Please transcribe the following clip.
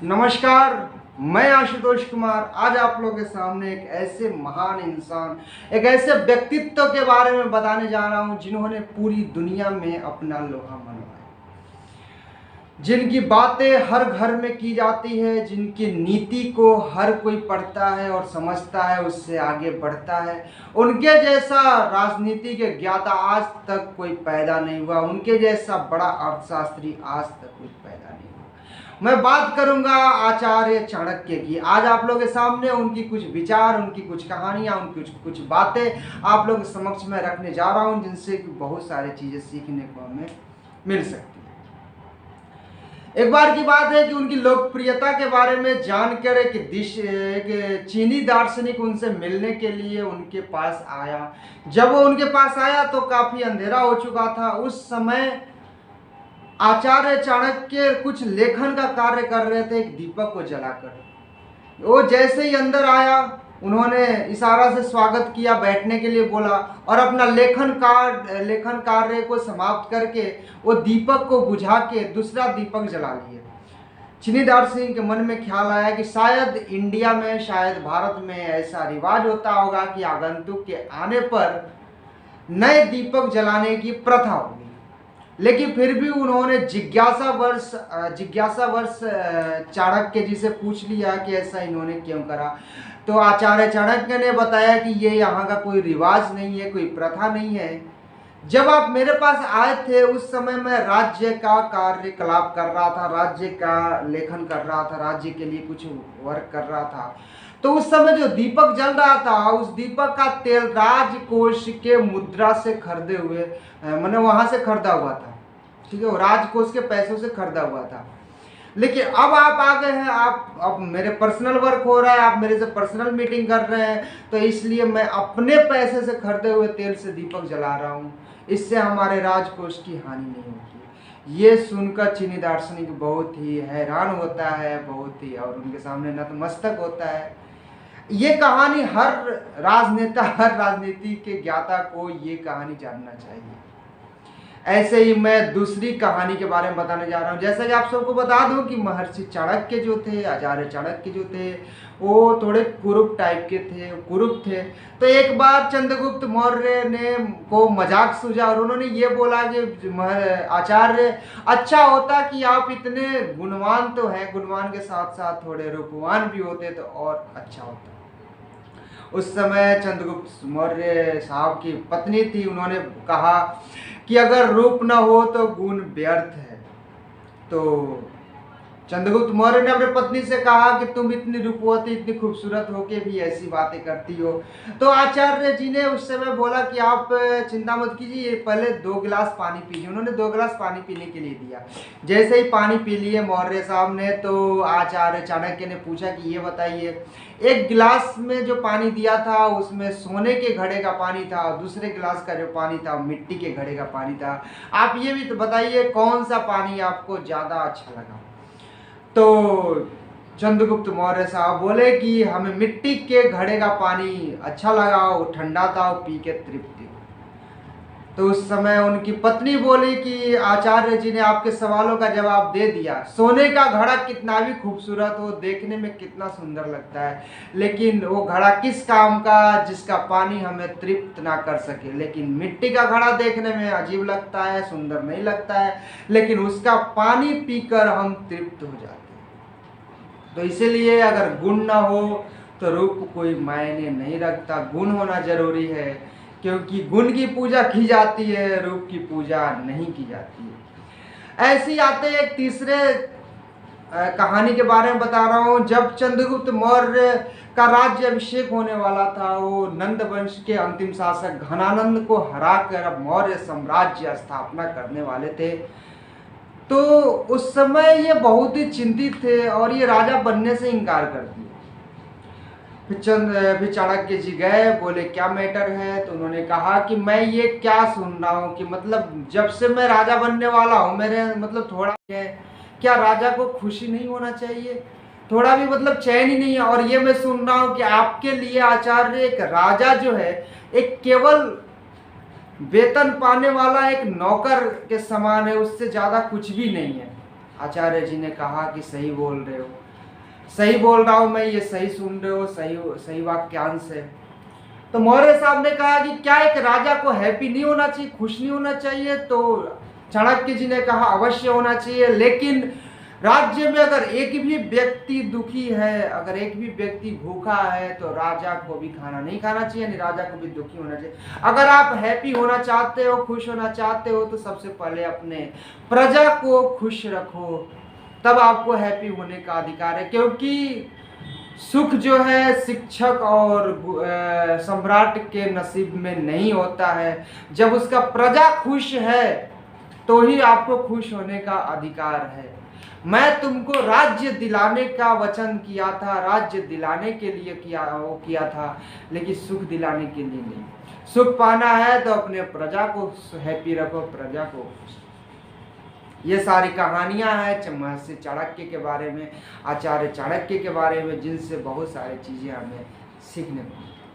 नमस्कार। मैं आशुतोष कुमार आज आप लोगों के सामने एक ऐसे महान इंसान, एक ऐसे व्यक्तित्व के बारे में बताने जा रहा हूं जिन्होंने पूरी दुनिया में अपना लोहा मनवाया, जिनकी बातें हर घर में की जाती है, जिनकी नीति को हर कोई पढ़ता है और समझता है, उससे आगे बढ़ता है। उनके जैसा राजनीति के ज्ञाता आज तक कोई पैदा नहीं हुआ, उनके जैसा बड़ा अर्थशास्त्री आज तक कोई पैदा नहीं हुआ। मैं बात करूंगा आचार्य चाणक्य की। आज आप लोगों के सामने उनकी कुछ विचार, उनकी कुछ कहानियां, उनकी कुछ बातें आप लोगों के समक्ष में रखने जा रहा हूं, जिनसे बहुत सारी चीजें सीखने को हमें मिल सकती है। एक बार की बात है कि उनकी लोकप्रियता के बारे में जानकर एक चीनी दार्शनिक उनसे मिलने के लिए उनके पास आया। जब वो उनके पास आया तो काफी अंधेरा हो चुका था। उस समय आचार्य चाणक्य कुछ लेखन का कार्य कर रहे थे, एक दीपक को जलाकर। वो जैसे ही अंदर आया, उन्होंने इशारा से स्वागत किया, बैठने के लिए बोला और अपना लेखन कार्य को समाप्त करके वो दीपक को बुझा के दूसरा दीपक जला लिए। चीनी दार्शनिक के मन में ख्याल आया कि शायद इंडिया में, शायद भारत में ऐसा रिवाज होता होगा कि आगंतुक के आने पर नए दीपक जलाने की प्रथा होगी। लेकिन फिर भी उन्होंने जिज्ञासावर्ष चाणक्य जी से पूछ लिया कि ऐसा इन्होंने क्यों करा। तो आचार्य चाणक्य ने बताया कि ये यहाँ का कोई रिवाज नहीं है, कोई प्रथा नहीं है। जब आप मेरे पास आए थे उस समय मैं राज्य का कार्यकलाप कर रहा था, राज्य का लेखन कर रहा था, राज्य के लिए कुछ वर्क कर रहा था। तो उस समय जो दीपक जल रहा था, उस दीपक का तेल राजकोष के मुद्रा से खरीदे हुए, मैंने वहां से खरीदा हुआ था। ठीक है, वो राजकोष के पैसों से खरीदा हुआ था। लेकिन अब आप आ गए हैं, आप अब मेरे पर्सनल वर्क हो रहा है, आप मेरे से पर्सनल मीटिंग कर रहे हैं, तो इसलिए मैं अपने पैसे से खरीदे हुए तेल से दीपक जला रहा हूँ। इससे हमारे राजकोष की हानि नहीं होगी। ये सुनकर चीनी दार्शनिक बहुत ही हैरान होता है, बहुत ही, और उनके सामने नतमस्तक होता है। ये कहानी हर राजनेता, हर राजनीति के ज्ञाता को ये कहानी जानना चाहिए। ऐसे ही मैं दूसरी कहानी के बारे में बताने जा रहा हूँ। जैसा कि आप सबको बता दूं कि महर्षि चाणक्य जो थे, आचार्य चाणक्य जो थे, वो थोड़े कुरूप टाइप के थे, कुरूप थे। तो एक बार चंद्रगुप्त मौर्य ने को मजाक सूझा और उन्होंने ये बोला कि आचार्य, अच्छा होता कि आप इतने गुणवान तो हैं, गुणवान के साथ साथ थोड़े रूपवान भी होते तो और अच्छा होता। उस समय चंद्रगुप्त मौर्य साहब की पत्नी थी, उन्होंने कहा कि अगर रूप न हो तो गुण व्यर्थ है। तो चंद्रगुप्त मौर्य ने अपनी पत्नी से कहा कि तुम इतनी रूपवती, इतनी खूबसूरत होके भी ऐसी बातें करती हो। तो आचार्य जी ने उस समय बोला कि आप चिंता मत कीजिए, पहले 2 गिलास पानी पीजिए। उन्होंने 2 गिलास पानी पीने के लिए दिया। जैसे ही पानी पी लिए मौर्य साहब ने, तो आचार्य चाणक्य ने पूछा कि ये बताइए, एक गिलास में जो पानी दिया था उसमें सोने के घड़े का पानी था, दूसरे गिलास का जो पानी था मिट्टी के घड़े का पानी था। आप ये भी तो बताइए कौन सा पानी आपको ज़्यादा अच्छा लगा। तो चंद्रगुप्त मौर्य साहब बोले कि हमें मिट्टी के घड़े का पानी अच्छा लगा, वो ठंडा था, वो पी के तृप्ति। तो उस समय उनकी पत्नी बोली कि आचार्य जी ने आपके सवालों का जवाब दे दिया। सोने का घड़ा कितना भी खूबसूरत हो, देखने में कितना सुंदर लगता है, लेकिन वो घड़ा किस काम का जिसका पानी हमें तृप्त ना कर सके। लेकिन मिट्टी का घड़ा देखने में अजीब लगता है, सुंदर नहीं लगता है, लेकिन उसका पानी पीकर हम तृप्त हो जाते हैं। तो इसीलिए अगर गुण ना हो तो रूप कोई मायने नहीं रखता, गुण होना जरूरी है, क्योंकि गुण की पूजा की जाती है, रूप की पूजा नहीं की जाती है। ऐसे ही आते एक तीसरे कहानी के बारे में बता रहा हूँ। जब चंद्रगुप्त मौर्य का राज्य अभिषेक होने वाला था, वो नंद वंश के अंतिम शासक घनानंद को हराकर अब मौर्य साम्राज्य स्थापना करने वाले थे। तो उस समय ये बहुत ही चिंतित थे और ये राजा बनने से इनकार कर दिए। फिर चाणक्य जी गए, बोले क्या मैटर है। तो उन्होंने कहा कि मैं ये क्या सुन रहा हूँ कि मतलब जब से मैं राजा बनने वाला हूँ, मेरे मतलब थोड़ा है, क्या राजा को खुशी नहीं होना चाहिए, थोड़ा भी मतलब चैन ही नहीं है। और ये मैं सुन रहा हूँ कि आपके लिए आचार्य, एक राजा जो है एक केवल वेतन पाने वाला एक नौकर के समान है, उससे ज्यादा कुछ भी नहीं है। आचार्य जी ने कहा कि सही बोल रहे हो। सही बोल रहा हूँ मैं, ये सही सुन रहे हो, सही सही वाक्यांश है। तो मौर्य साहब ने कहा कि क्या एक राजा को हैप्पी नहीं होना चाहिए, खुश नहीं होना चाहिए? तो चाणक्य जी ने कहा अवश्य होना चाहिए, लेकिन राज्य में अगर एक भी व्यक्ति दुखी है, अगर एक भी व्यक्ति भूखा है, तो राजा को भी खाना नहीं खाना चाहिए, यानी राजा को भी दुखी होना चाहिए। अगर आप हैप्पी होना चाहते हो, खुश होना चाहते हो, तो सबसे पहले अपने प्रजा को खुश रखो, तब आपको हैप्पी होने का अधिकार है। क्योंकि सुख जो है शिक्षक और सम्राट के नसीब में नहीं होता है। जब उसका प्रजा खुश है तो ही आपको खुश होने का अधिकार है। मैं तुमको राज्य दिलाने का वचन किया था, राज्य दिलाने के लिए किया था, लेकिन सुख दिलाने के लिए नहीं। सुख पाना है तो अपने प्रजा को हैप्पी रखो, प्रजा को। ये सारी कहानियां हैं महर्षि चाणक्य के बारे में, आचार्य चाणक्य के बारे में, जिनसे बहुत सारी चीजें हमें सीखने को मिलती हैं।